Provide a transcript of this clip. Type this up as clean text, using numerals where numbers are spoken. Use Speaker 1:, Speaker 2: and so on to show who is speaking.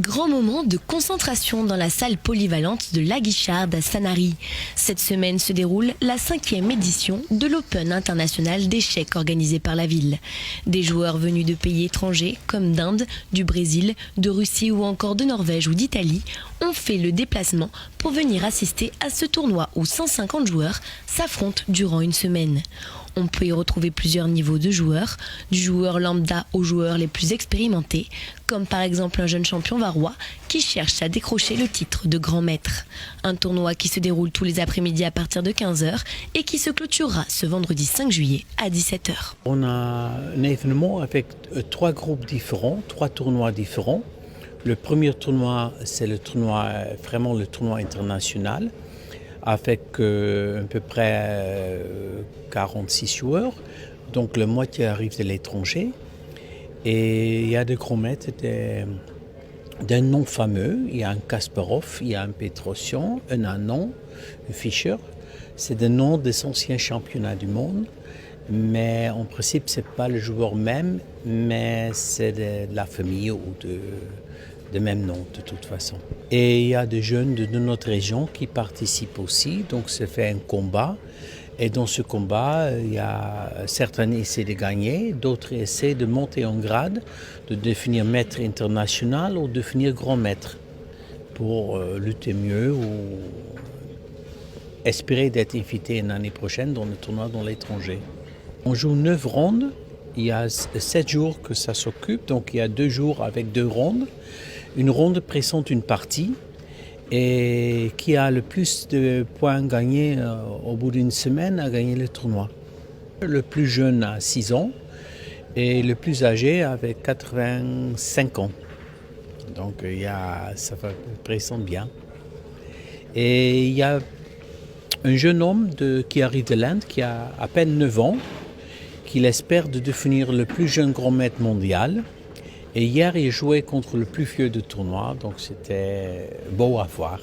Speaker 1: Grand moment de concentration dans la salle polyvalente de La Guicharde à Sanary. Cette semaine se déroule la 5e édition de l'Open international d'échecs organisé par la ville. Des joueurs venus de pays étrangers comme d'Inde, du Brésil, de Russie ou encore de Norvège ou d'Italie ont fait le déplacement pour venir assister à ce tournoi où 150 joueurs s'affrontent durant une semaine. On peut y retrouver plusieurs niveaux de joueurs, du joueur lambda aux joueurs les plus expérimentés, comme par exemple un jeune champion varois qui cherche à décrocher le titre de grand maître. Un tournoi qui se déroule tous les après-midi à partir de 15h et qui se clôturera ce vendredi 5 juillet à 17h.
Speaker 2: On a un événement avec 3 groupes différents, 3 tournois différents. Le premier tournoi, c'est vraiment le tournoi international, avec à peu près 46 joueurs, donc la moitié arrive de l'étranger. Et il y a des grands maîtres d'un nom fameux. Il y a un Kasparov, il y a un Petrosian, un Anand, un Fischer. C'est des noms des anciens championnats du monde, mais en principe, ce n'est pas le joueur même, mais c'est de la famille ou de même nom de toute façon. Et il y a des jeunes de notre région qui participent aussi, donc se fait un combat. Et dans ce combat, il y a certains essaient de gagner, d'autres essaient de monter en grade, de devenir maître international ou devenir grand maître pour lutter mieux ou espérer d'être invité l'année prochaine dans le tournoi dans l'étranger. On joue 9 rondes, il y a 7 jours que ça s'occupe, donc il y a 2 jours avec 2 rondes. Une ronde présente une partie et qui a le plus de points gagnés au bout d'une semaine a gagné le tournoi. Le plus jeune a 6 ans et le plus âgé avec 85 ans. Donc ça présente bien. Et il y a un jeune homme qui arrive de l'Inde qui a à peine 9 ans, qui espère de devenir le plus jeune grand maître mondial. Et hier, il jouait contre le plus vieux du tournoi, donc c'était beau à voir.